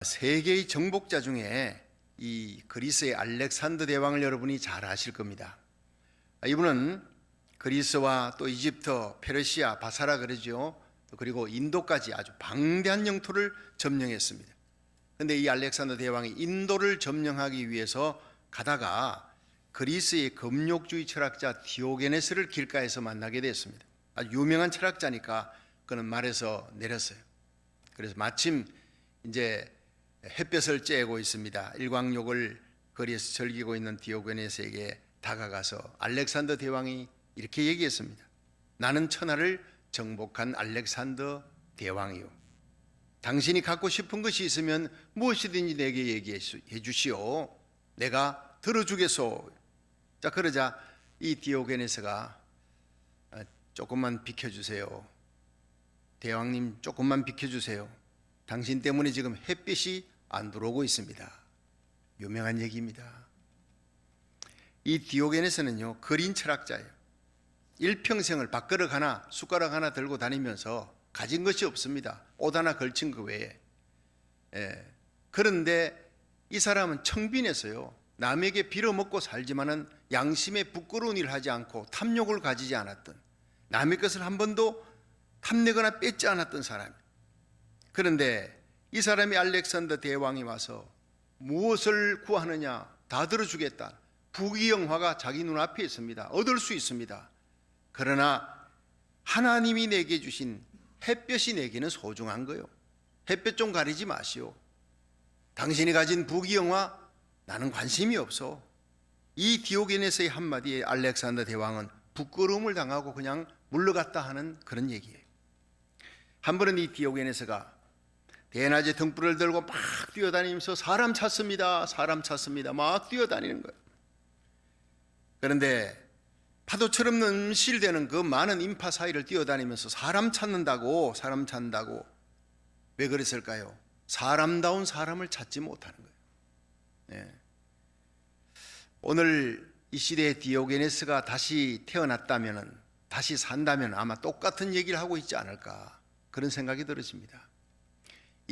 세계의 정복자 중에 이 그리스의 알렉산더 대왕을 여러분이 잘 아실 겁니다. 이분은 그리스와 또 이집트, 페르시아, 바사라 그러죠. 그리고 인도까지 아주 방대한 영토를 점령했습니다. 그런데 이 알렉산더 대왕이 인도를 점령하기 위해서 가다가 그리스의 금욕주의 철학자 디오게네스를 길가에서 만나게 됐습니다. 아주 유명한 철학자니까 그는 말에서 내렸어요. 그래서 마침 이제 햇볕을 쬐고 있습니다. 일광욕을 거리에서 즐기고 있는 디오게네스에게 다가가서 알렉산더 대왕이 이렇게 얘기했습니다. 나는 천하를 정복한 알렉산더 대왕이요. 당신이 갖고 싶은 것이 있으면 무엇이든지 내게 얘기해 주시오. 내가 들어주겠소. 자, 그러자 이 디오게네스가 조금만 비켜주세요. 대왕님 조금만 비켜주세요. 당신 때문에 지금 햇빛이 안 들어오고 있습니다. 유명한 얘기입니다. 이 디오게네스는요, 그린 철학자예요. 일평생을 밥그릇 하나 숟가락 하나 들고 다니면서 가진 것이 없습니다. 옷 하나 걸친 그 외에. 그런데 이 사람은 청빈했어요. 남에게 빌어먹고 살지만은 양심에 부끄러운 일을 하지 않고 탐욕을 가지지 않았던, 남의 것을 한 번도 탐내거나 뺏지 않았던 사람. 그런데 이 사람이 알렉산더 대왕이 와서 무엇을 구하느냐 다 들어주겠다. 부귀영화가 자기 눈앞에 있습니다. 얻을 수 있습니다. 그러나 하나님이 내게 주신 햇볕이 내게는 소중한 거요. 햇볕 좀 가리지 마시오. 당신이 가진 부귀영화 나는 관심이 없어. 이 디오게네스의 한마디에 알렉산더 대왕은 부끄러움을 당하고 그냥 물러갔다 하는 그런 얘기예요. 한 번은 이 디오게네스가 대낮에 등불을 들고 막 뛰어다니면서 사람 찾습니다. 사람 찾습니다. 막 뛰어다니는 거예요. 그런데 파도처럼 넘실대는 그 많은 인파 사이를 뛰어다니면서 사람 찾는다고 왜 그랬을까요? 사람다운 사람을 찾지 못하는 거예요. 오늘 이 시대에 디오게네스가 다시 태어났다면, 다시 산다면 아마 똑같은 얘기를 하고 있지 않을까, 그런 생각이 들어집니다.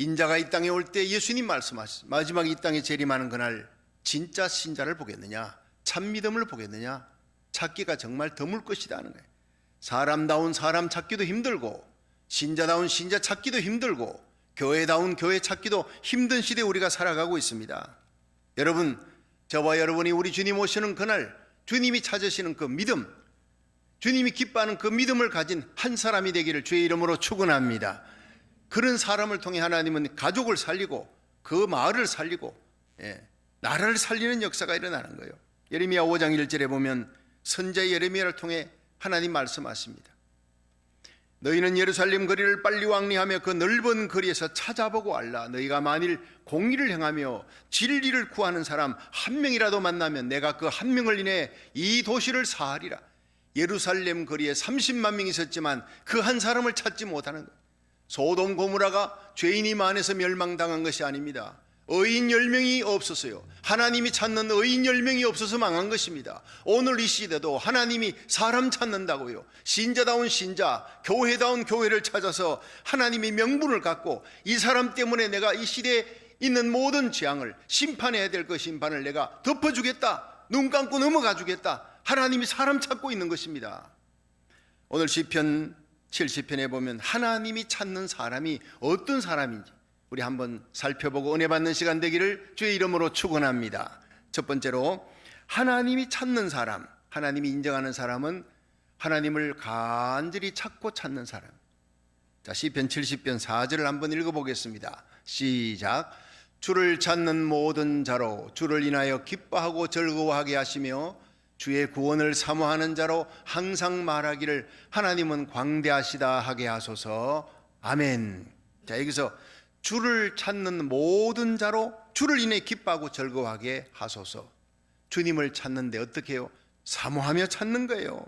인자가 이 땅에 올 때 예수님 말씀하셨습니다. 마지막에 이 땅에 재림하는 그날 진짜 신자를 보겠느냐, 참 믿음을 보겠느냐, 찾기가 정말 드물 것이다 하는 거예요. 사람다운 사람 찾기도 힘들고, 신자다운 신자 찾기도 힘들고, 교회다운 교회 찾기도 힘든 시대에 우리가 살아가고 있습니다. 여러분, 저와 여러분이 우리 주님 오시는 그날 주님이 찾으시는 그 믿음, 주님이 기뻐하는 그 믿음을 가진 한 사람이 되기를 주의 이름으로 축원합니다. 그런 사람을 통해 하나님은 가족을 살리고 그 마을을 살리고 나라를 살리는 역사가 일어나는 거예요. 예레미야 5장 1절에 보면 선자 예레미야를 통해 하나님 말씀하십니다. 너희는 예루살렘 거리를 빨리 왕래하며 그 넓은 거리에서 찾아보고 알라. 너희가 만일 공의를 행하며 진리를 구하는 사람 한 명이라도 만나면 내가 그 한 명을 인해 이 도시를 사하리라. 예루살렘 거리에 30만 명이 있었지만 그 한 사람을 찾지 못하는 거예요. 소돔 고모라가 죄인이 많아서 멸망당한 것이 아닙니다. 의인 10명이 없었어요. 하나님이 찾는 의인 10명이 없어서 망한 것입니다. 오늘 이 시대도 하나님이 사람 찾는다고요. 신자다운 신자, 교회다운 교회를 찾아서 하나님이 명분을 갖고 이 사람 때문에 내가 이 시대에 있는 모든 재앙을 심판해야 될 그 심판을 내가 덮어주겠다, 눈 감고 넘어가 주겠다. 하나님이 사람 찾고 있는 것입니다. 오늘 시편 70편에 보면 하나님이 찾는 사람이 어떤 사람인지 우리 한번 살펴보고 은혜 받는 시간 되기를 주의 이름으로 축원합니다. 첫 번째로 하나님이 찾는 사람, 하나님이 인정하는 사람은 하나님을 간절히 찾고 찾는 사람. 자, 시편 70편 4절을 한번 읽어보겠습니다. 시작. 주를 찾는 모든 자로 주를 인하여 기뻐하고 즐거워하게 하시며 주의 구원을 사모하는 자로 항상 말하기를 하나님은 광대하시다 하게 하소서. 아멘. 자, 여기서 주를 찾는 모든 자로 주를 인해 기뻐하고 즐거워하게 하소서. 주님을 찾는데 어떻게 해요? 사모하며 찾는 거예요.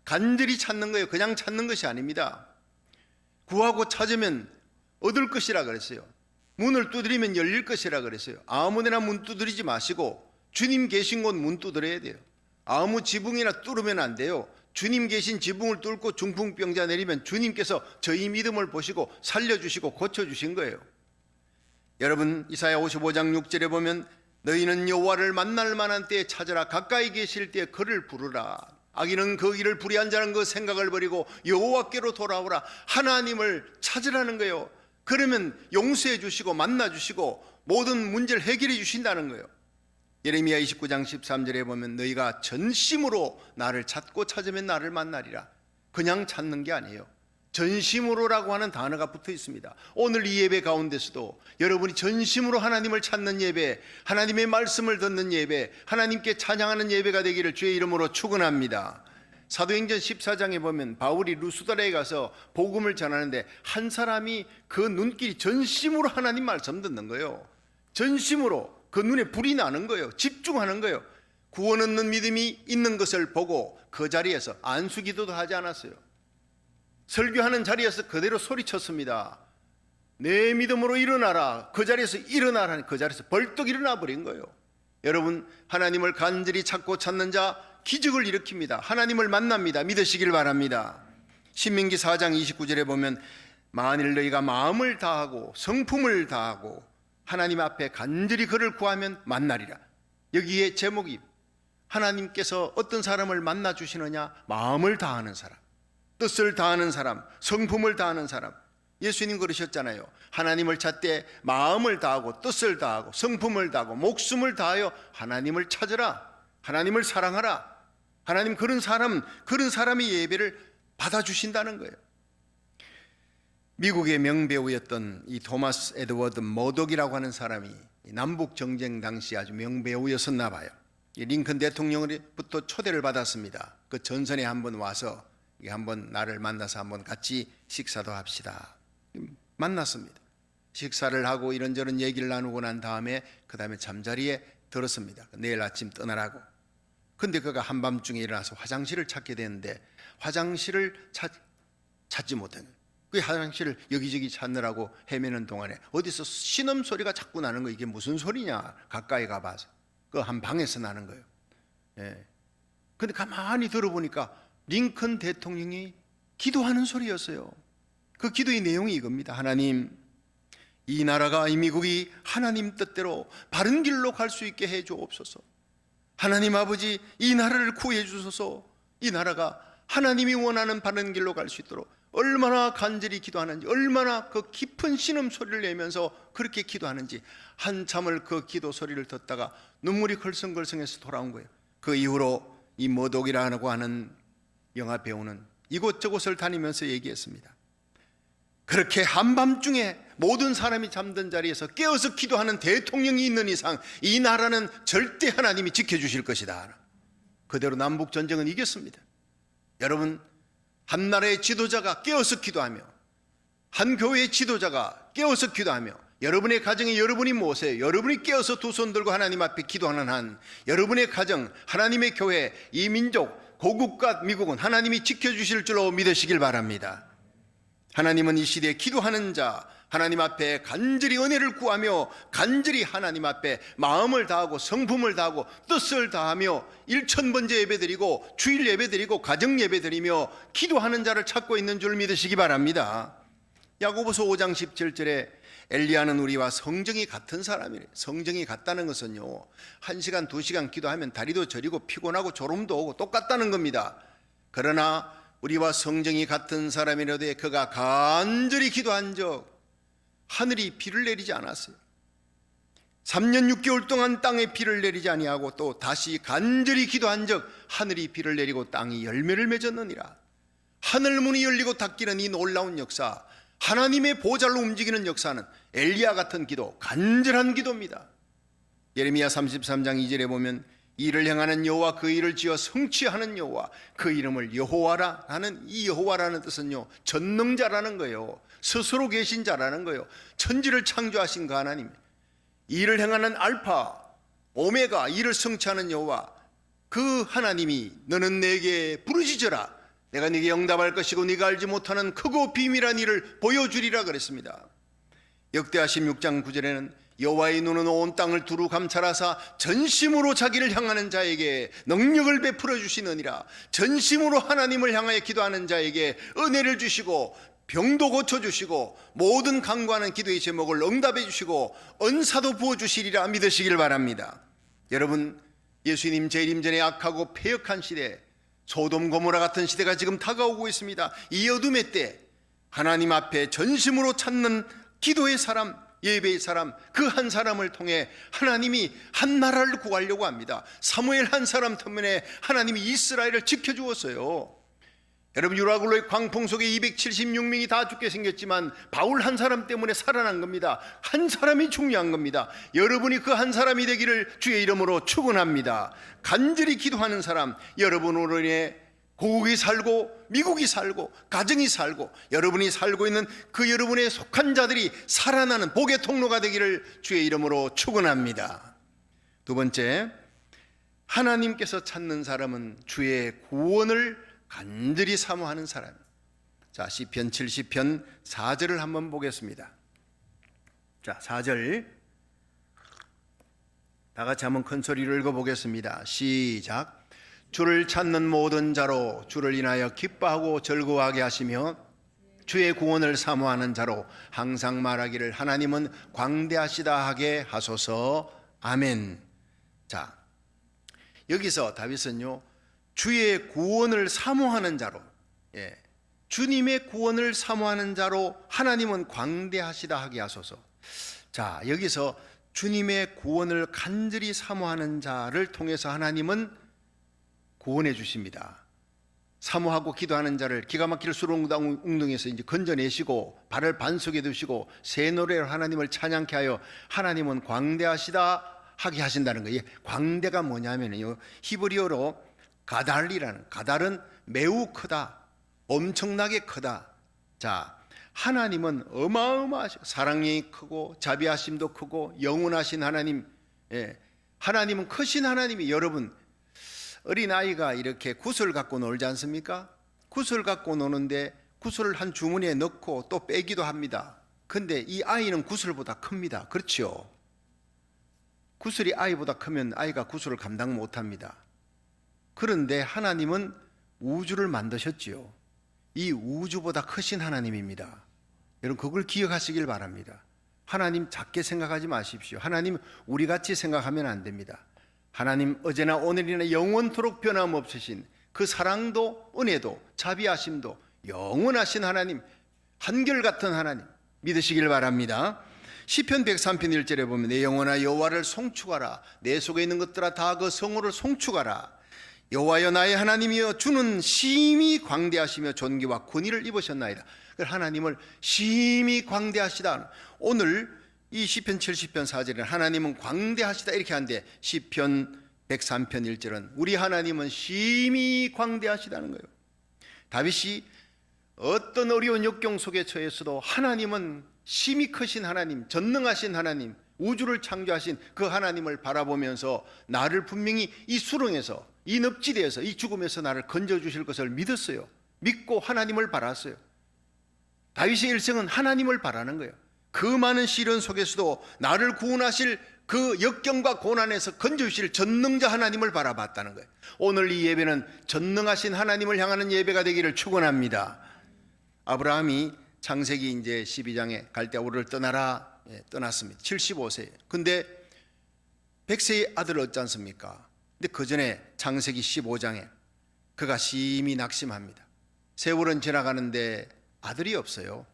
간절히 찾는 거예요. 그냥 찾는 것이 아닙니다. 구하고 찾으면 얻을 것이라 그랬어요. 문을 두드리면 열릴 것이라 그랬어요. 아무데나 문 두드리지 마시고 주님 계신 곳 문 두드려야 돼요. 아무 지붕이나 뚫으면 안 돼요. 주님 계신 지붕을 뚫고 중풍병자 내리면 주님께서 저희 믿음을 보시고 살려주시고 고쳐주신 거예요. 여러분 이사야 55장 6절에 보면 너희는 여호와를 만날 만한 때에 찾으라. 가까이 계실 때에 그를 부르라. 악인은 그 길을 불의한 자는 그 생각을 버리고 여호와께로 돌아오라. 하나님을 찾으라는 거예요. 그러면 용서해 주시고 만나 주시고 모든 문제를 해결해 주신다는 거예요. 예레미야 29장 13절에 보면 너희가 전심으로 나를 찾고 찾으면 나를 만나리라. 그냥 찾는 게 아니에요. 전심으로라고 하는 단어가 붙어 있습니다. 오늘 이 예배 가운데서도 여러분이 전심으로 하나님을 찾는 예배, 하나님의 말씀을 듣는 예배, 하나님께 찬양하는 예배가 되기를 주의 이름으로 축원합니다. 사도행전 14장에 보면 바울이 루스드라에 가서 복음을 전하는데 한 사람이 그 눈길이 전심으로 하나님 말씀 듣는 거예요. 전심으로 그 눈에 불이 나는 거예요. 집중하는 거예요. 구원 얻는 믿음이 있는 것을 보고 그 자리에서 안수기도도 하지 않았어요. 설교하는 자리에서 그대로 소리쳤습니다. 내 믿음으로 일어나라. 그 자리에서 일어나라니 그 자리에서 벌떡 일어나 버린 거예요. 여러분 하나님을 간절히 찾고 찾는 자 기적을 일으킵니다. 하나님을 만납니다. 믿으시길 바랍니다. 신명기 4장 29절에 보면 만일 너희가 마음을 다하고 성품을 다하고 하나님 앞에 간절히 그를 구하면 만나리라. 여기에 제목이 하나님께서 어떤 사람을 만나 주시느냐? 마음을 다하는 사람, 뜻을 다하는 사람, 성품을 다하는 사람. 예수님 그러셨잖아요. 하나님을 찾되 마음을 다하고 뜻을 다하고 성품을 다하고 목숨을 다하여 하나님을 찾으라. 하나님을 사랑하라. 하나님 그런 사람의 예배를 받아주신다는 거예요. 미국의 명배우였던 이 토마스 에드워드 머독이라고 하는 사람이 남북 정쟁 당시 아주 명배우였었나 봐요. 링컨 대통령으로부터 초대를 받았습니다. 그 전선에 한번 와서 한번 나를 만나서 한번 같이 식사도 합시다. 만났습니다. 식사를 하고 이런저런 얘기를 나누고 난 다음에 그 다음에 잠자리에 들었습니다. 내일 아침 떠나라고. 근데 그가 한밤중에 일어나서 화장실을 찾게 되는데 화장실을 찾지 못한 거예요. 그 화장실을 여기저기 찾느라고 헤매는 동안에 어디서 신음소리가 자꾸 나는 거예요. 이게 무슨 소리냐 가까이 가봐서 그 한 방에서 나는 거예요. 예. 근데 가만히 들어보니까 링컨 대통령이 기도하는 소리였어요. 그 기도의 내용이 이겁니다. 하나님, 이 나라가 이 미국이 하나님 뜻대로 바른 길로 갈 수 있게 해 주옵소서. 하나님 아버지, 이 나라를 구해 주소서. 이 나라가 하나님이 원하는 바른 길로 갈 수 있도록 얼마나 간절히 기도하는지, 얼마나 그 깊은 신음소리를 내면서 그렇게 기도하는지 한참을 그 기도 소리를 듣다가 눈물이 걸성걸성해서 돌아온 거예요. 그 이후로 이 머독이라고 하는 영화 배우는 이곳저곳을 다니면서 얘기했습니다. 그렇게 한밤중에 모든 사람이 잠든 자리에서 깨어서 기도하는 대통령이 있는 이상 이 나라는 절대 하나님이 지켜주실 것이다. 그대로 남북전쟁은 이겼습니다. 여러분, 한 나라의 지도자가 깨어서 기도하며 한 교회의 지도자가 깨어서 기도하며 여러분의 가정에 여러분이 모세요. 여러분이 깨어서 두 손 들고 하나님 앞에 기도하는 한 여러분의 가정, 하나님의 교회, 이 민족, 고국과 미국은 하나님이 지켜주실 줄로 믿으시길 바랍니다. 하나님은 이 시대에 기도하는 자, 하나님 앞에 간절히 은혜를 구하며 간절히 하나님 앞에 마음을 다하고 성품을 다하고 뜻을 다하며 일천번제 예배드리고 주일 예배드리고 가정 예배드리며 기도하는 자를 찾고 있는 줄 믿으시기 바랍니다. 야고보서 5장 17절에 엘리야는 우리와 성정이 같은 사람이래. 성정이 같다는 것은요 1시간 2시간 기도하면 다리도 저리고 피곤하고 졸음도 오고 똑같다는 겁니다. 그러나 우리와 성정이 같은 사람이라도 그가 간절히 기도한 적 하늘이 비를 내리지 않았어요. 3년 6개월 동안 땅에 비를 내리지 아니하고 또 다시 간절히 기도한 적 하늘이 비를 내리고 땅이 열매를 맺었느니라. 하늘문이 열리고 닫히는 이 놀라운 역사, 하나님의 보좌로 움직이는 역사는 엘리야 같은 기도, 간절한 기도입니다. 예레미야 33장 2절에 보면 이를 향하는 여호와, 그 일을 지어 성취하는 여호와, 그 이름을 여호와라 하는 이 여호와라는 뜻은요 전능자라는 거예요. 스스로 계신 자라는 거예요. 천지를 창조하신 그 하나님, 이를 행하는 알파 오메가, 이를 성취하는 여호와, 그 하나님이 너는 내게 부르짖어라, 내가 네게 응답할 것이고 네가 알지 못하는 크고 비밀한 일을 보여주리라 그랬습니다. 역대하 16장 9절에는 여호와의 눈은 온 땅을 두루 감찰하사 전심으로 자기를 향하는 자에게 능력을 베풀어 주시느니라. 전심으로 하나님을 향하여 기도하는 자에게 은혜를 주시고 병도 고쳐주시고 모든 간구하는 기도의 제목을 응답해 주시고 은사도 부어주시리라 믿으시길 바랍니다. 여러분, 예수님 재림 전에 악하고 패역한 시대, 소돔 고모라 같은 시대가 지금 다가오고 있습니다. 이 어둠의 때 하나님 앞에 전심으로 찾는 기도의 사람, 예배의 사람, 그 한 사람을 통해 하나님이 한 나라를 구하려고 합니다. 사무엘 한 사람 때문에 하나님이 이스라엘을 지켜주었어요. 여러분, 유라굴로의 광풍 속에 276명이 다 죽게 생겼지만 바울 한 사람 때문에 살아난 겁니다. 한 사람이 중요한 겁니다. 여러분이 그 한 사람이 되기를 주의 이름으로 축원합니다. 간절히 기도하는 사람, 여러분으로 인해 고국이 살고 미국이 살고 가정이 살고 여러분이 살고 있는 그 여러분의 속한 자들이 살아나는 복의 통로가 되기를 주의 이름으로 축원합니다. 두 번째, 하나님께서 찾는 사람은 주의 구원을 간절히 사모하는 사람. 자, 시편 70편 4절을 한번 보겠습니다. 자, 4절 다 같이 한번 큰 소리로 읽어보겠습니다. 시작. 주를 찾는 모든 자로 주를 인하여 기뻐하고 즐거워하게 하시며 주의 구원을 사모하는 자로 항상 말하기를 하나님은 광대하시다 하게 하소서. 아멘. 자, 여기서 다윗은요, 주의 구원을 사모하는 자로, 주님의 구원을 사모하는 자로 하나님은 광대하시다 하게 하소서. 자, 여기서 주님의 구원을 간절히 사모하는 자를 통해서 하나님은 구원해 주십니다. 사모하고 기도하는 자를 기가 막힐 수렁웅덩이에서 이제 건져내시고 발을 반석에 두시고 새 노래로 하나님을 찬양케 하여 하나님은 광대하시다 하게 하신다는 거예요. 광대가 뭐냐면요, 히브리어로 가달이라는, 가달은 매우 크다, 엄청나게 크다. 자, 하나님은 어마어마하시고 사랑이 크고 자비하심도 크고 영원하신 하나님, 하나님은 크신 하나님이, 여러분, 어린아이가 이렇게 구슬 갖고 놀지 않습니까? 구슬 갖고 노는데 구슬을 한 주머니에 넣고 또 빼기도 합니다. 근데 이 아이는 구슬보다 큽니다. 그렇죠? 구슬이 아이보다 크면 아이가 구슬을 감당 못합니다. 그런데 하나님은 우주를 만드셨지요. 이 우주보다 크신 하나님입니다. 여러분, 그걸 기억하시길 바랍니다. 하나님 작게 생각하지 마십시오. 하나님 우리같이 생각하면 안 됩니다. 하나님 어제나 오늘이나 영원토록 변함없으신 그 사랑도 은혜도 자비하심도 영원하신 하나님, 한결같은 하나님 믿으시길 바랍니다. 시편 103편 1절에 보면 내 영혼아 여호와를 송축하라, 내 속에 있는 것들아 다 그 성호를 송축하라. 여호와여 나의 하나님이여 주는 심히 광대하시며 존귀와 권위를 입으셨나이다. 하나님을 심히 광대하시다. 오늘 이 시편 70편 4절에는 하나님은 광대하시다 이렇게 하는데 시편 103편 1절은 우리 하나님은 심히 광대하시다는 거예요. 다윗이 어떤 어려운 역경 속에 처했어도 하나님은 심히 크신 하나님, 전능하신 하나님, 우주를 창조하신 그 하나님을 바라보면서 나를 분명히 이 수렁에서, 이 늪지대에서, 이 죽음에서 나를 건져주실 것을 믿었어요. 믿고 하나님을 바랐어요. 다윗의 일생은 하나님을 바라는 거예요. 그 많은 시련 속에서도 나를 구원하실 그 역경과 고난에서 건져주실 전능자 하나님을 바라봤다는 거예요. 오늘 이 예배는 전능하신 하나님을 향하는 예배가 되기를 축원합니다. 아브라함이 창세기 이제 12장에 갈대아우르를 떠나라, 떠났습니다. 75세. 근데 100세의 아들을 얻지 않습니까? 근데 그 전에 창세기 15장에 그가 심히 낙심합니다. 세월은 지나가는데 아들이 없어요.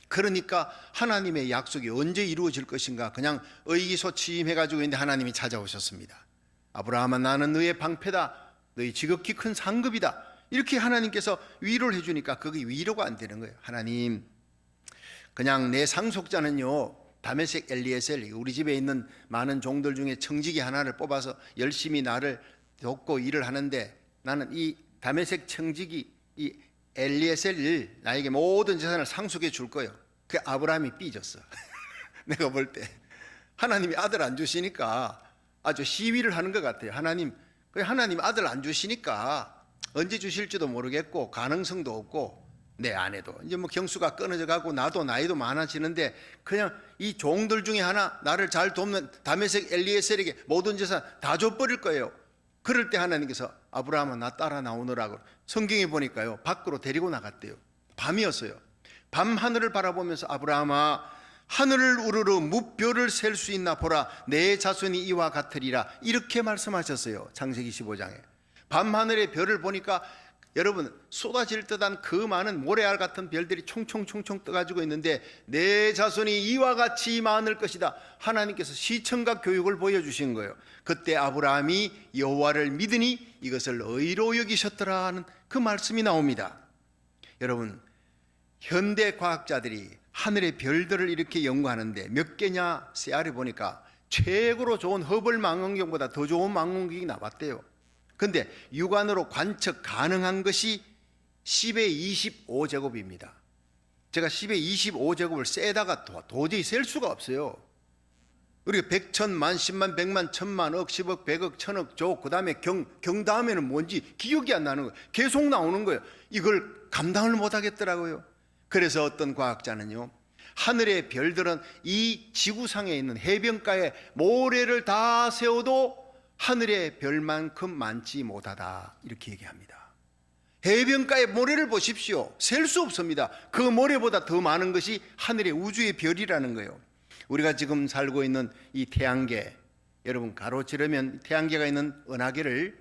그러니까 하나님의 약속이 언제 이루어질 것인가 그냥 의기소침해가지고 있는데 하나님이 찾아오셨습니다. 아브라함아 나는 너의 방패다, 너희 지극히 큰 상급이다. 이렇게 하나님께서 위로를 해주니까 그게 위로가 안 되는 거예요. 하나님, 그냥 내 상속자는요 다메섹 엘리에셀, 우리 집에 있는 많은 종들 중에 청지기 하나를 뽑아서 열심히 나를 돕고 일을 하는데 나는 이 다메섹 청지기 이 엘리에셀 나에게 모든 재산을 상속해 줄 거예요. 그 아브라함이 삐졌어. 내가 볼 때 하나님이 아들 안 주시니까 아주 시위를 하는 것 같아요. 하나님 아들 안 주시니까 언제 주실지도 모르겠고 가능성도 없고 내 아내도 이제 뭐 경수가 끊어져 가고 나도 나이도 많아지는데 그냥 이 종들 중에 하나 나를 잘 돕는 다메섹 엘리에셀에게 모든 재산 다 줘버릴 거예요. 그럴 때 하나님께서 아브라함아 나 따라 나오느라고 성경에 보니까요 밖으로 데리고 나갔대요. 밤이었어요. 밤하늘을 바라보면서 아브라함아 하늘을 우러러 무별을 셀 수 있나 보라 내 자손이 이와 같으리라 이렇게 말씀하셨어요. 창세기 15장에 밤하늘의 별을 보니까 여러분 쏟아질 듯한 그 많은 모래알 같은 별들이 총총총총 떠가지고 있는데 내 자손이 이와 같이 많을 것이다. 하나님께서 시청각 교육을 보여주신 거예요. 그때 아브라함이 여호와를 믿으니 이것을 의로 여기셨더라 하는 그 말씀이 나옵니다. 여러분 현대 과학자들이 하늘의 별들을 이렇게 연구하는데 몇 개냐 세알해 보니까 최고로 좋은 허블 망원경보다 더 좋은 망원경이 나왔대요. 근데 육안으로 관측 가능한 것이 10의 25제곱입니다. 제가 10의 25제곱을 세다가 도저히 셀 수가 없어요. 우리가 100, 1000만, 10만, 100만, 1000만, 억, 10억, 100억, 1000억, 조, 그 다음에 경 다음에는 뭔지 기억이 안 나는 거예요. 계속 나오는 거예요. 이걸 감당을 못 하겠더라고요. 그래서 어떤 과학자는요, 하늘의 별들은 이 지구상에 있는 해변가에 모래를 다 세워도 하늘의 별만큼 많지 못하다 이렇게 얘기합니다. 해변가의 모래를 보십시오. 셀 수 없습니다. 그 모래보다 더 많은 것이 하늘의 우주의 별이라는 거예요. 우리가 지금 살고 있는 이 태양계, 여러분 가로지르면 태양계가 있는 은하계를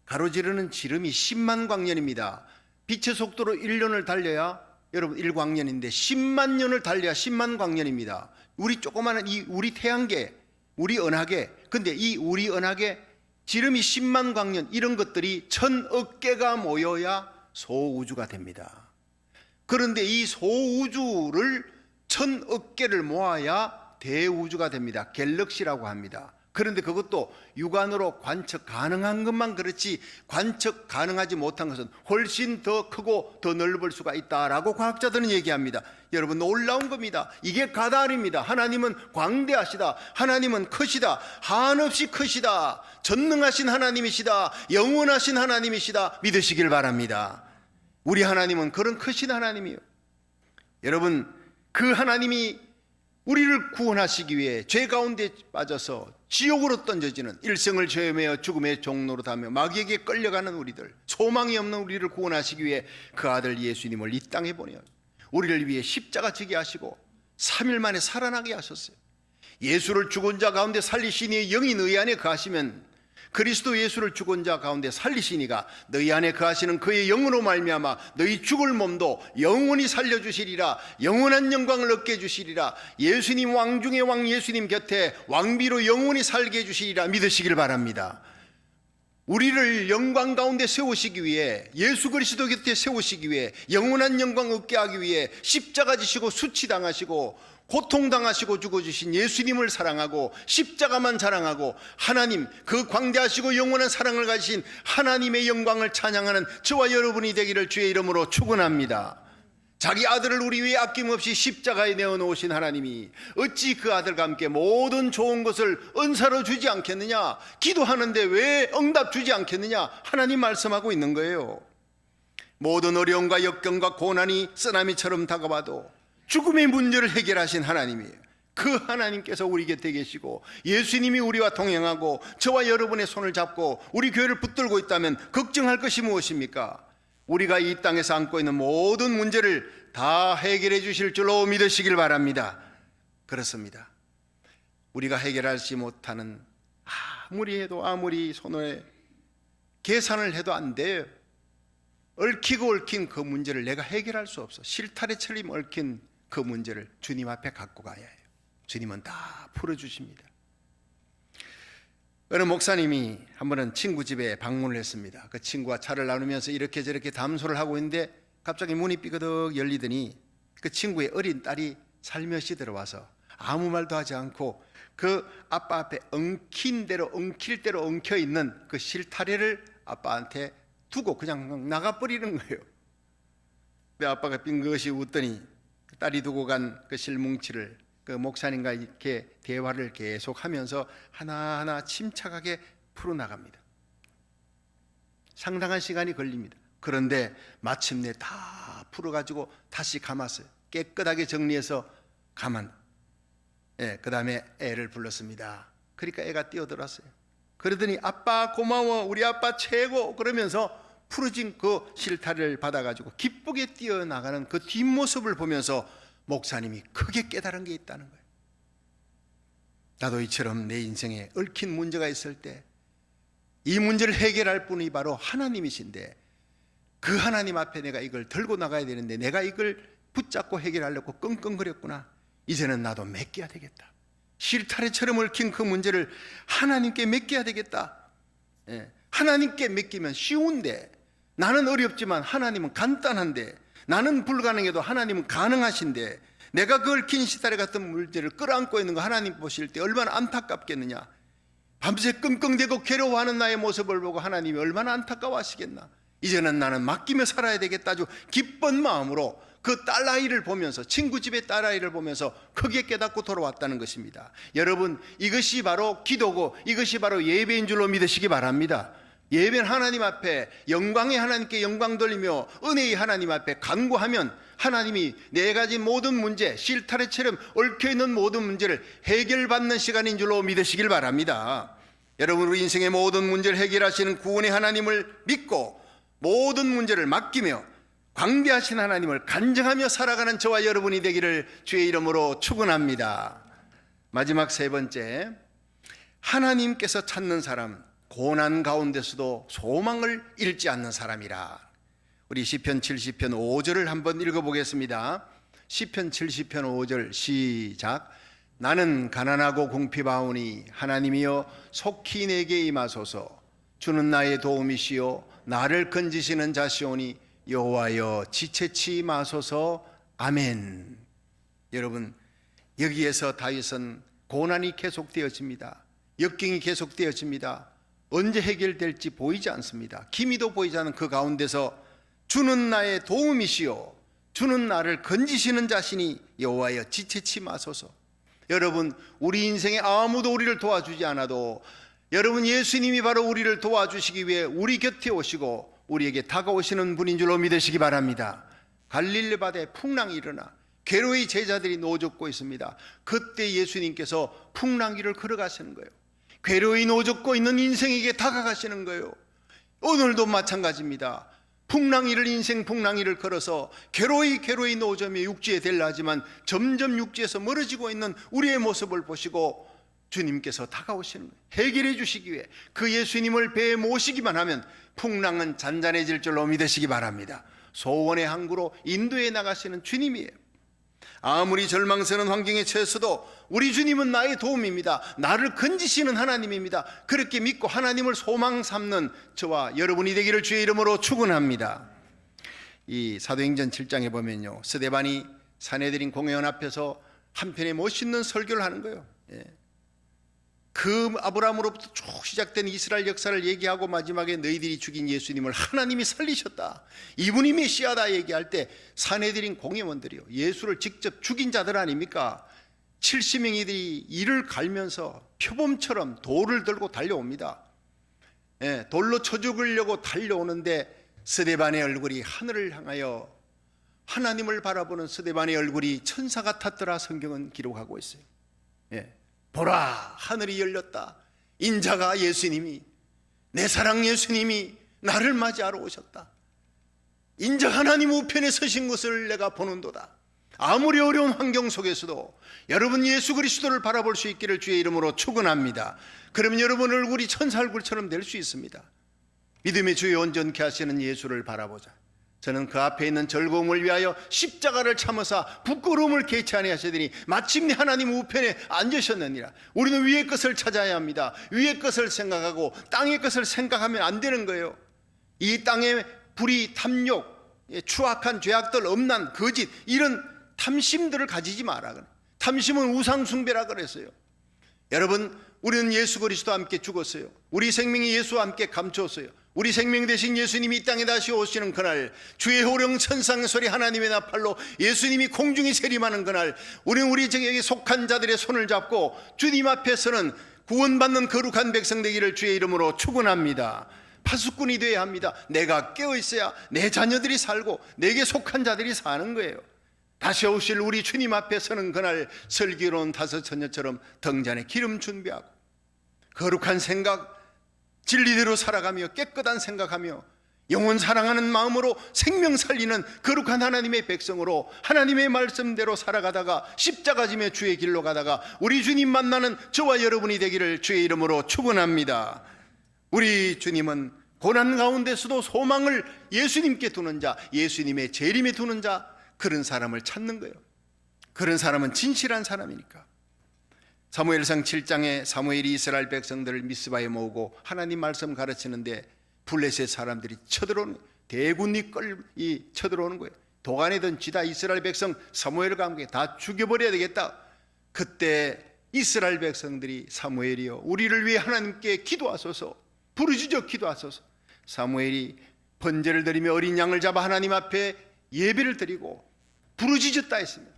가로지르는 지름이 10만 광년입니다. 빛의 속도로 1년을 달려야 여러분 1광년인데 10만 년을 달려야 10만 광년입니다. 우리 조그마한 이 우리 태양계, 우리 은하계, 근데 이 우리 은하계 지름이 10만 광년, 이런 것들이 1000억 개가 모여야 소우주가 됩니다. 그런데 이 소우주를 1000억 개를 모아야 대우주가 됩니다. 갤럭시라고 합니다. 그런데 그것도 육안으로 관측 가능한 것만 그렇지 관측 가능하지 못한 것은 훨씬 더 크고 더 넓을 수가 있다라고 과학자들은 얘기합니다. 여러분 놀라운 겁니다. 이게 가다입니다. 하나님은 광대하시다. 하나님은 크시다. 한없이 크시다. 전능하신 하나님이시다. 영원하신 하나님이시다. 믿으시길 바랍니다. 우리 하나님은 그런 크신 하나님이에요. 여러분 그 하나님이 우리를 구원하시기 위해 죄 가운데 빠져서 지옥으로 던져지는 일생을 죄에 매어 죽음의 종로로 다며 마귀에게 끌려가는 우리들, 소망이 없는 우리를 구원하시기 위해 그 아들 예수님을 이 땅에 보내어 우리를 위해 십자가 지게 하시고 3일 만에 살아나게 하셨어요. 예수를 죽은 자 가운데 살리시니 영이 너희 안에 거하시면 그리스도 예수를 죽은 자 가운데 살리시니가 너희 안에 거하시는 그의 영으로 말미암아 너희 죽을 몸도 영원히 살려주시리라. 영원한 영광을 얻게 해주시리라. 예수님 왕 중의 왕 예수님 곁에 왕비로 영원히 살게 해주시리라. 믿으시길 바랍니다. 우리를 영광 가운데 세우시기 위해, 예수 그리스도 곁에 세우시기 위해, 영원한 영광 얻게 하기 위해 십자가 지시고 수치당하시고 고통당하시고 죽어주신 예수님을 사랑하고 십자가만 자랑하고 하나님 그 광대하시고 영원한 사랑을 가지신 하나님의 영광을 찬양하는 저와 여러분이 되기를 주의 이름으로 축원합니다. 자기 아들을 우리 위해 아낌없이 십자가에 내어놓으신 하나님이 어찌 그 아들과 함께 모든 좋은 것을 은사로 주지 않겠느냐? 기도하는데 왜 응답 주지 않겠느냐? 하나님 말씀하고 있는 거예요. 모든 어려움과 역경과 고난이 쓰나미처럼 다가와도 죽음의 문제를 해결하신 하나님이에요. 그 하나님께서 우리 곁에 계시고 예수님이 우리와 동행하고 저와 여러분의 손을 잡고 우리 교회를 붙들고 있다면 걱정할 것이 무엇입니까? 우리가 이 땅에서 안고 있는 모든 문제를 다 해결해 주실 줄로 믿으시길 바랍니다. 그렇습니다. 우리가 해결하지 못하는, 아무리 해도 아무리 손에 계산을 해도 안 돼요. 얽히고 얽힌 그 문제를 내가 해결할 수 없어. 실타래 처럼 얽힌 그 문제를 주님 앞에 갖고 가야 해요. 주님은 다 풀어주십니다. 어느 목사님이 한 번은 친구 집에 방문을 했습니다. 그 친구와 차를 나누면서 이렇게 저렇게 담소를 하고 있는데 갑자기 문이 삐그덕 열리더니 그 친구의 어린 딸이 살며시 들어와서 아무 말도 하지 않고 그 아빠 앞에 엉킬 대로 엉켜 있는 그 실타래를 아빠한테 두고 그냥 나가버리는 거예요. 내 아빠가 빙긋이 웃더니 딸이 두고 간 그 실뭉치를 그 목사님과 이렇게 대화를 계속하면서 하나하나 침착하게 풀어나갑니다. 상당한 시간이 걸립니다. 그런데 마침내 다 풀어가지고 다시 감았어요. 깨끗하게 정리해서 그 다음에 애를 불렀습니다. 그러니까 애가 뛰어들었어요. 그러더니 아빠 고마워, 우리 아빠 최고, 그러면서 풀어진 그 실타래를 받아가지고 기쁘게 뛰어나가는 그 뒷모습을 보면서 목사님이 크게 깨달은 게 있다는 거예요. 나도 이처럼 내 인생에 얽힌 문제가 있을 때 이 문제를 해결할 분이 바로 하나님이신데, 그 하나님 앞에 내가 이걸 들고 나가야 되는데 내가 이걸 붙잡고 해결하려고 끙끙거렸구나. 이제는 나도 맡겨야 되겠다. 실타래처럼 얽힌 그 문제를 하나님께 맡겨야 되겠다. 하나님께 맡기면 쉬운데, 나는 어렵지만 하나님은 간단한데, 나는 불가능해도 하나님은 가능하신데, 내가 그 얽힌 실타래 같은 문제를 끌어안고 있는 거 하나님 보실 때 얼마나 안타깝겠느냐. 밤새 끙끙대고 괴로워하는 나의 모습을 보고 하나님이 얼마나 안타까워하시겠나. 이제는 나는 맡기며 살아야 되겠다. 아주 기쁜 마음으로 그 딸아이를 보면서, 친구 집의 딸아이를 보면서 크게 깨닫고 돌아왔다는 것입니다. 여러분, 이것이 바로 기도고 이것이 바로 예배인 줄로 믿으시기 바랍니다. 예배는 하나님 앞에 영광의 하나님께 영광 돌리며 은혜의 하나님 앞에 간구하면 하나님이 내 가진 모든 문제, 실타래처럼 얽혀있는 모든 문제를 해결받는 시간인 줄로 믿으시길 바랍니다. 여러분, 우리 인생의 모든 문제를 해결하시는 구원의 하나님을 믿고 모든 문제를 맡기며 광대하신 하나님을 간증하며 살아가는 저와 여러분이 되기를 주의 이름으로 축원합니다. 마지막 세 번째, 하나님께서 찾는 사람, 고난 가운데서도 소망을 잃지 않는 사람이라. 우리 시편 70편 5절을 한번 읽어보겠습니다. 시편 70편 5절 시작. 나는 가난하고 궁핍하오니 하나님이여 속히 내게 임하소서. 주는 나의 도움이시요 나를 건지시는 자시오니 여호와여 지체치 마소서. 아멘. 여러분, 여기에서 다윗은 고난이 계속되어집니다. 역경이 계속되어집니다. 언제 해결될지 보이지 않습니다. 기미도 보이지 않는 그 가운데서 주는 나의 도움이시요 주는 나를 건지시는 자시니 여호와여 지체치 마소서. 여러분, 우리 인생에 아무도 우리를 도와주지 않아도 여러분, 예수님이 바로 우리를 도와주시기 위해 우리 곁에 오시고 우리에게 다가오시는 분인 줄로 믿으시기 바랍니다. 갈릴리 바다에 풍랑이 일어나 괴로이 제자들이 노젓고 있습니다. 그때 예수님께서 풍랑기를 걸어가시는 거예요. 괴로이 노젓고 있는 인생에게 다가가시는 거예요. 오늘도 마찬가지입니다. 풍랑이를, 인생 풍랑이를 걸어서 괴로이 노점에 육지에 되려 하지만 점점 육지에서 멀어지고 있는 우리의 모습을 보시고 주님께서 다가오시는 거예요. 해결해 주시기 위해 그 예수님을 배에 모시기만 하면 풍랑은 잔잔해질 줄로 믿으시기 바랍니다. 소원의 항구로 인도해 나가시는 주님이에요. 아무리 절망스러운 환경에 처했어도 우리 주님은 나의 도움입니다. 나를 건지시는 하나님입니다. 그렇게 믿고 하나님을 소망 삼는 저와 여러분이 되기를 주의 이름으로 축원합니다. 이 사도행전 7장에 보면요, 스데반이 산헤드린 공회원 앞에서 한편의 멋있는 설교를 하는 거예요. 그 아브라함으로부터 쭉 시작된 이스라엘 역사를 얘기하고 마지막에 너희들이 죽인 예수님을 하나님이 살리셨다, 이분이 메시아다 얘기할 때 산헤드린 공회원들이요, 예수를 직접 죽인 자들 아닙니까? 70명이들이 이를 갈면서 표범처럼 돌을 들고 달려옵니다. 돌로 쳐 죽으려고 달려오는데 스데반의 얼굴이 하늘을 향하여, 하나님을 바라보는 스데반의 얼굴이 천사 같았더라 성경은 기록하고 있어요. 보라, 하늘이 열렸다. 인자가 예수님이, 내 사랑 예수님이 나를 맞이하러 오셨다. 인자 하나님 우편에 서신 것을 내가 보는도다. 아무리 어려운 환경 속에서도 여러분 예수 그리스도를 바라볼 수 있기를 주의 이름으로 축원합니다. 그러면 여러분 얼굴이 천사 얼굴처럼 될 수 있습니다. 믿음의 주에 온전케 하시는 예수를 바라보자. 저는 그 앞에 있는 즐거움을 위하여 십자가를 참으사 부끄러움을 개치 아니하시더니 마침내 하나님 우편에 앉으셨느니라. 우리는 위의 것을 찾아야 합니다. 위의 것을 생각하고 땅의 것을 생각하면 안 되는 거예요. 이 땅의 불의, 탐욕, 추악한 죄악들, 엄난, 거짓, 이런 탐심들을 가지지 마라. 탐심은 우상숭배라 그랬어요. 여러분, 우리는 예수 그리스도와 함께 죽었어요. 우리 생명이 예수와 함께 감추었어요. 우리 생명 되신 예수님이 이 땅에 다시 오시는 그날, 주의 호령 천상의 소리 하나님의 나팔로 예수님이 공중에 세림하는 그날, 우리는 우리 저에게 속한 자들의 손을 잡고 주님 앞에서는 구원받는 거룩한 백성 되기를 주의 이름으로 축원합니다. 파수꾼이 되어야 합니다. 내가 깨어 있어야 내 자녀들이 살고 내게 속한 자들이 사는 거예요. 다시 오실 우리 주님 앞에 서는 그날, 슬기로운 다섯 처녀처럼 등잔에 기름 준비하고 거룩한 생각, 진리대로 살아가며 깨끗한 생각하며 영혼 사랑하는 마음으로 생명 살리는 거룩한 하나님의 백성으로 하나님의 말씀대로 살아가다가 십자가 지며 주의 길로 가다가 우리 주님 만나는 저와 여러분이 되기를 주의 이름으로 축원합니다. 우리 주님은 고난 가운데서도 소망을 예수님께 두는 자, 예수님의 재림에 두는 자, 그런 사람을 찾는 거예요. 그런 사람은 진실한 사람이니까. 사무엘상 7장에 사무엘이 이스라엘 백성들을 미스바에 모으고 하나님 말씀 가르치는데 블레셋 사람들이 쳐들어오는, 대군이 쳐들어오는 거예요. 도간에 던지다 이스라엘 백성 사무엘과 함께 다 죽여버려야 되겠다. 그때 이스라엘 백성들이 사무엘이여 우리를 위해 하나님께 기도하소서, 부르짖어 기도하소서. 사무엘이 번제를 드리며 어린 양을 잡아 하나님 앞에 예배를 드리고 부르짖었다 했습니다.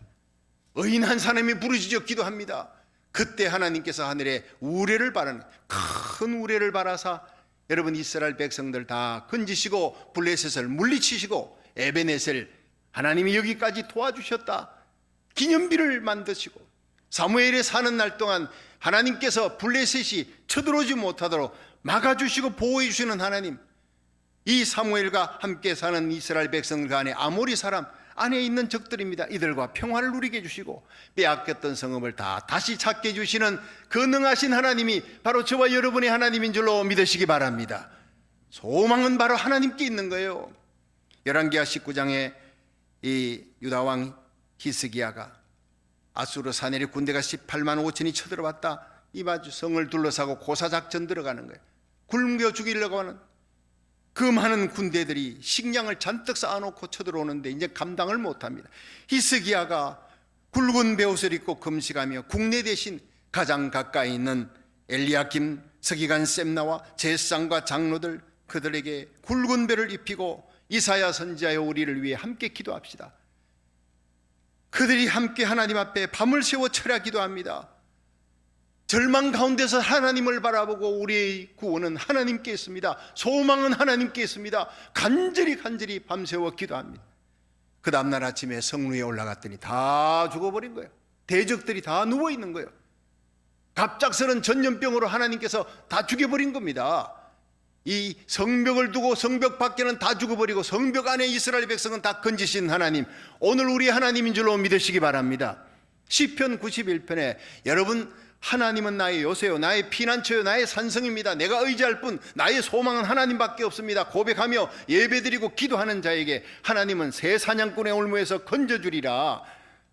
의인 한 사람이 부르짖어 기도합니다. 그때 하나님께서 하늘에 우레를 바라는, 큰 우레를 바라사 여러분 이스라엘 백성들 다 건지시고 블레셋을 물리치시고 에베넷을 하나님이 여기까지 도와주셨다 기념비를 만드시고 사무엘에 사는 날 동안 하나님께서 블레셋이 쳐들어오지 못하도록 막아주시고 보호해 주시는 하나님, 이 사무엘과 함께 사는 이스라엘 백성들 안에 아모리 사람 안에 있는 적들입니다. 이들과 평화를 누리게 해주시고 빼앗겼던 성읍을 다 다시 찾게 해주시는 권능하신 하나님이 바로 저와 여러분의 하나님인 줄로 믿으시기 바랍니다. 소망은 바로 하나님께 있는 거예요. 열왕기하 19장에 이 유다왕 히스기야가 아수르 사내리 군대가 18만 5천이 쳐들어왔다. 이 마주 성을 둘러싸고 고사작전 들어가는 거예요. 굶겨 죽이려고 하는 그 많은 군대들이 식량을 잔뜩 쌓아놓고 쳐들어오는데 이제 감당을 못합니다. 히스기야가 굵은 베옷을 입고 금식하며 국내 대신 가장 가까이 있는 엘리야김, 서기관 셈나와 제사장과 장로들, 그들에게 굵은 베를 입히고 이사야 선지자여 우리를 위해 함께 기도합시다. 그들이 함께 하나님 앞에 밤을 새워 철야 기도합니다. 절망 가운데서 하나님을 바라보고 우리의 구원은 하나님께 있습니다. 소망은 하나님께 있습니다. 간절히 밤새워 기도합니다. 그 다음날 아침에 성루에 올라갔더니 다 죽어버린 거예요. 대적들이 다 누워있는 거예요. 갑작스런 전염병으로 하나님께서 다 죽여버린 겁니다. 이 성벽을 두고 성벽 밖에는 다 죽어버리고 성벽 안에 이스라엘 백성은 다 건지신 하나님, 오늘 우리 하나님인 줄로 믿으시기 바랍니다. 시편 91편에 여러분 하나님은 나의 요새요, 나의 피난처요, 나의 산성입니다. 내가 의지할 뿐 나의 소망은 하나님밖에 없습니다. 고백하며 예배드리고 기도하는 자에게 하나님은 새 사냥꾼의 올무에서 건져주리라.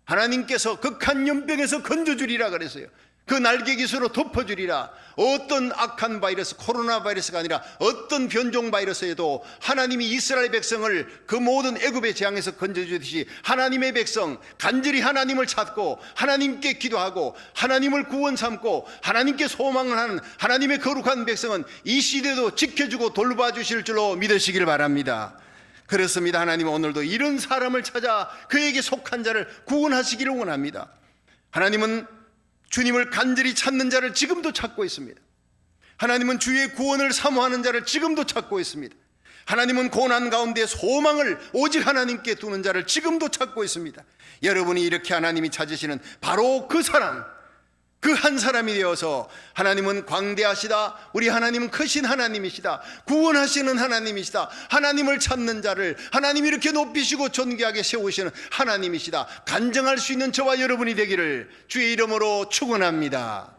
하나님께서 극한 연병에서 건져주리라 그랬어요. 그 날개 깃으로 덮어주리라. 어떤 악한 바이러스, 코로나 바이러스가 아니라 어떤 변종 바이러스에도 하나님이 이스라엘 백성을 그 모든 애굽의 재앙에서 건져주듯이 하나님의 백성 간절히 하나님을 찾고 하나님께 기도하고 하나님을 구원 삼고 하나님께 소망을 하는 하나님의 거룩한 백성은 이 시대도 지켜주고 돌봐주실 줄로 믿으시길 바랍니다. 그렇습니다. 하나님은 오늘도 이런 사람을 찾아 그에게 속한 자를 구원하시기를 원합니다. 하나님은 주님을 간절히 찾는 자를 지금도 찾고 있습니다. 하나님은 주의 구원을 사모하는 자를 지금도 찾고 있습니다. 하나님은 고난 가운데 소망을 오직 하나님께 두는 자를 지금도 찾고 있습니다. 여러분이 이렇게 하나님이 찾으시는 바로 그 사람, 그 한 사람이 되어서 하나님은 광대하시다, 우리 하나님은 크신 하나님이시다, 구원하시는 하나님이시다, 하나님을 찾는 자를 하나님이 이렇게 높이시고 존귀하게 세우시는 하나님이시다 간증할 수 있는 저와 여러분이 되기를 주의 이름으로 축원합니다.